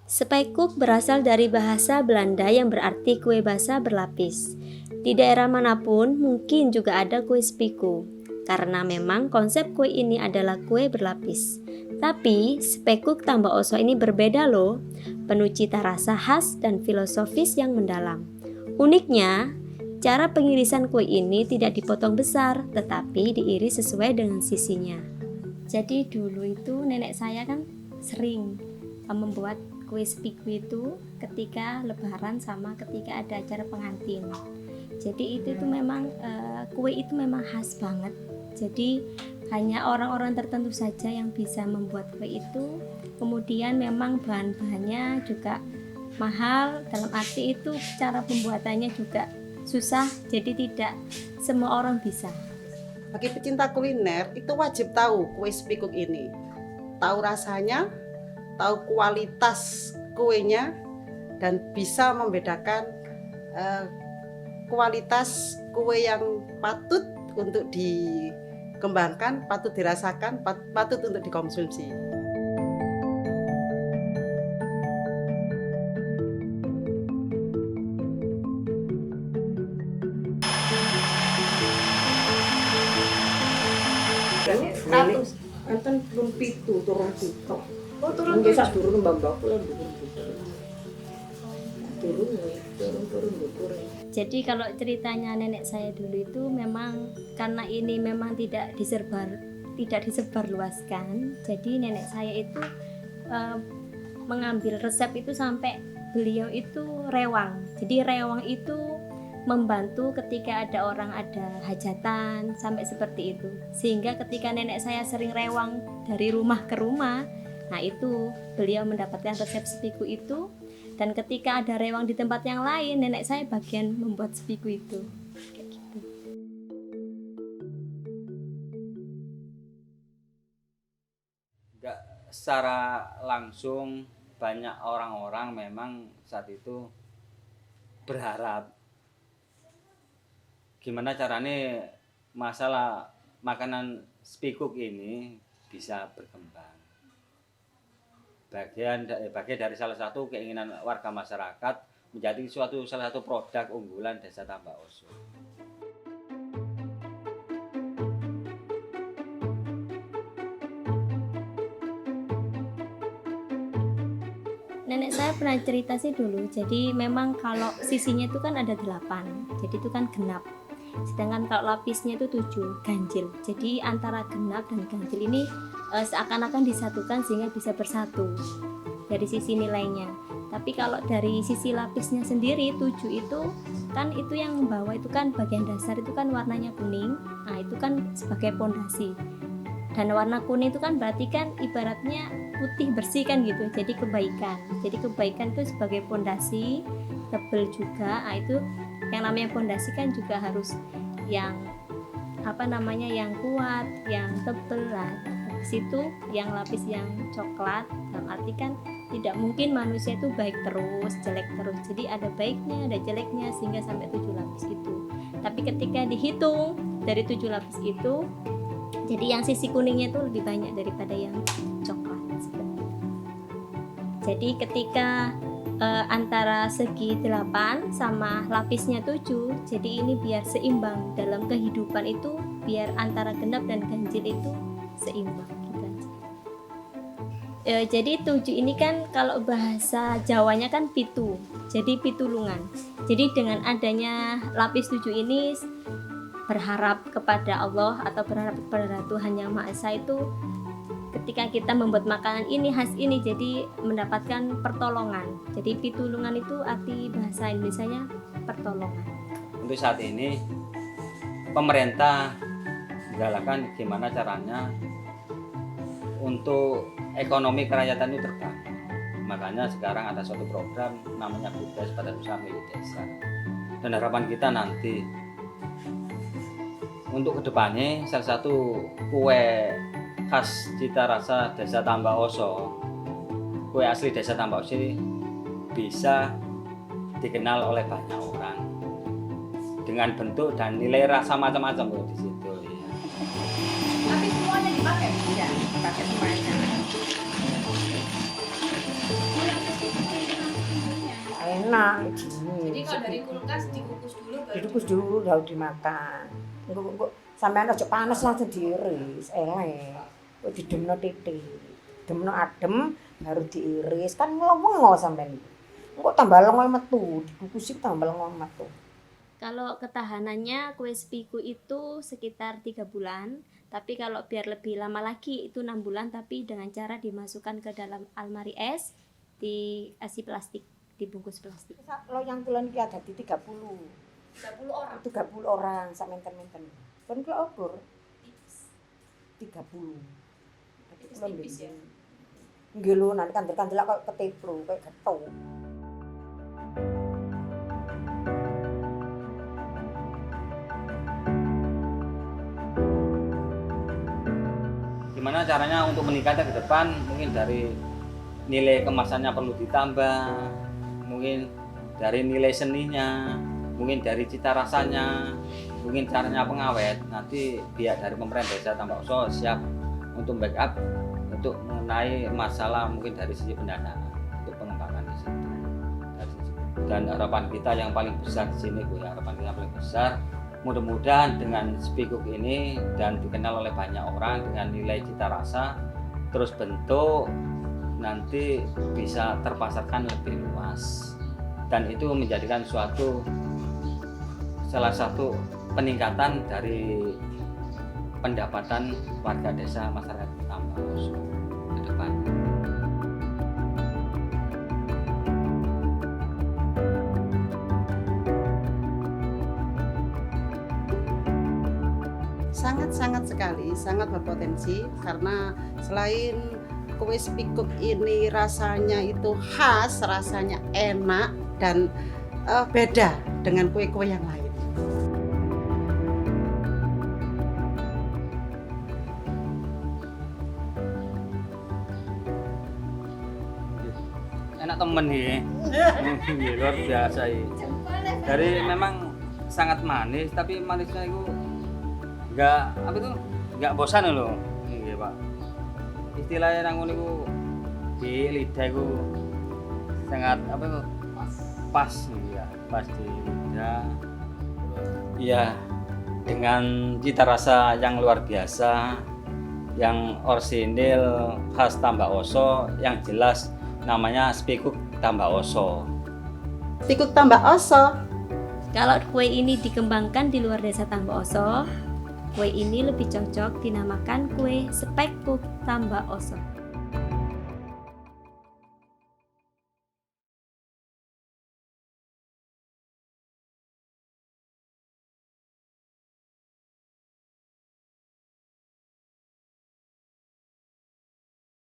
Spekkoek berasal dari bahasa Belanda yang berarti kue basah berlapis. Di daerah manapun mungkin juga ada kue spiku, karena memang konsep kue ini adalah kue berlapis. Tapi spekkoek tambah oso ini berbeda loh, penuh cita rasa khas dan filosofis yang mendalam. Uniknya, cara pengirisan kue ini tidak dipotong besar, tetapi diiris sesuai dengan sisinya. Jadi dulu itu nenek saya kan sering membuat kue spiku itu ketika lebaran sama ketika ada acara pengantin. Jadi itu memang kue itu memang khas banget. Jadi hanya orang-orang tertentu saja yang bisa membuat kue itu. Kemudian memang bahan-bahannya juga mahal, dalam arti itu cara pembuatannya juga susah. Jadi tidak semua orang bisa. Bagi pecinta kuliner itu wajib tahu kue spiku ini. Tahu rasanya, tahu kualitas kuenya, dan bisa membedakan kualitas kue yang patut untuk dikembangkan, patut dirasakan, patut untuk dikonsumsi. Ratus. Enten belum pitu turun pitu. Oh, turun Mungkin sak turun mbak kula turun. Turun. Jadi kalau ceritanya nenek saya dulu itu memang karena ini memang tidak disebarluaskan. Jadi nenek saya itu mengambil resep itu sampai beliau itu rewang. Jadi rewang itu membantu ketika ada orang ada hajatan sampai seperti itu. Sehingga ketika nenek saya sering rewang dari rumah ke rumah, nah itu beliau mendapatkan resep spiku itu. Dan ketika ada rewang di tempat yang lain, nenek saya bagian membuat spiku itu. Kayak gitu. Enggak secara langsung, banyak orang-orang memang saat itu berharap gimana caranya masalah makanan spekkoek ini bisa berkembang. Bagian dari salah satu keinginan warga masyarakat menjadi salah satu produk unggulan Desa Tambak Oso. Nenek saya pernah cerita sih dulu, jadi memang kalau sisinya itu kan ada 8, jadi itu kan genap. Sedangkan kalau lapisnya itu 7, ganjil. Jadi antara genap dan ganjil ini seakan-akan disatukan sehingga bisa bersatu dari sisi nilainya. Tapi kalau dari sisi lapisnya sendiri 7 itu kan itu yang bawah itu kan bagian dasar itu kan warnanya kuning. Nah, itu kan sebagai pondasi. Dan warna kuning itu kan berarti kan ibaratnya putih bersih kan gitu. Jadi kebaikan. Jadi kebaikan itu sebagai pondasi, tebal juga. Nah, itu yang namanya pondasi kan juga harus yang yang kuat, yang tebal lah. Situ yang lapis yang coklat, dalam arti kan tidak mungkin manusia itu baik terus, jelek terus. Jadi ada baiknya, ada jeleknya sehingga sampai 7 lapis itu. Tapi ketika dihitung dari 7 lapis itu, jadi yang sisi kuningnya itu lebih banyak daripada yang coklat. Jadi ketika antara segi 8 sama lapisnya 7, jadi ini biar seimbang dalam kehidupan itu, biar antara genap dan ganjil itu seimbang gitu. Jadi 7 ini kan kalau bahasa Jawanya kan pitu, jadi pitulungan. Jadi dengan adanya lapis 7 ini berharap kepada Allah atau berharap kepada Tuhan Yang Maha Esa itu ketika kita membuat makanan ini khas ini jadi mendapatkan pertolongan. Jadi pitulungan itu arti bahasa Indonesianya pertolongan. Untuk saat ini pemerintah menggalakkan gimana caranya untuk ekonomi kerakyatan itu terbangun. Makanya sekarang ada suatu program namanya BUDES pada usaha milik desa. Dan harapan kita nanti untuk kedepannya salah satu kue khas cita rasa Desa Tambak Oso, kue asli Desa Tambak Oso bisa dikenal oleh banyak orang dengan bentuk dan nilai rasa macam-macam di situ. Ya. Tapi semuanya dipakai, ya, dipakai semuanya. enak. Jadi kalau dari kulkas dikukus dulu baru Dikukus dulu baru dimakan. Engko sampean aja panas langsung diiris, elek. Kok didemno titik. Demno adem baru diiris kan ngomong sampean. Engko tambah lengo metu, dikukusi tambah lengo metu. Kalau ketahanannya kue spiku itu sekitar 3 bulan, tapi kalau biar lebih lama lagi itu 6 bulan, tapi dengan cara dimasukkan ke dalam almari es, dikasih plastik, dibungkus plastik. Loyang kulon iki ada di 30. 30 orang. 30 orang sak menten-menten. Kon ki ukur 30. Jadi kulon Tipis ya? Nggih lho, nanti kandel-kandel kok keteplo, kayak getuk. Gimana caranya untuk meningkatnya ke depan? Mungkin dari nilai kemasannya perlu ditambah, mungkin dari nilai seninya, mungkin dari cita rasanya, mungkin caranya pengawet. Nanti pihak dari pemerintah desa Tambak Oso siap untuk backup untuk mengenai masalah mungkin dari sisi pendanaan untuk pengembangan di situ. Dan harapan kita yang paling besar di sini, Bu, harapan kita paling besar, mudah-mudahan dengan Spikuk ini dan dikenal oleh banyak orang dengan nilai cita rasa, terus bentuk nanti bisa terpasarkan lebih luas, dan itu menjadikan salah satu peningkatan dari pendapatan warga desa masyarakat Tambak Oso ke depan. Sangat sekali, sangat berpotensi karena selain kue spikuk ini rasanya itu khas, rasanya enak dan beda dengan kue-kue yang lain. Enak temen nih, luar biasa ini. Dari memang sangat manis, tapi manisnya itu nggak bosan loh, iya Pak. Istilahnya nangun itu di lidah itu sangat pas ya, pas di lidah. Iya, dengan cita rasa yang luar biasa, yang orsinil khas Tambak Oso, yang jelas namanya Spikuk Tambak Oso. Spikuk Tambak Oso. Kalau kue ini dikembangkan di luar desa Tambak Oso, kue ini lebih cocok dinamakan kue Spikuk Tambak Oso.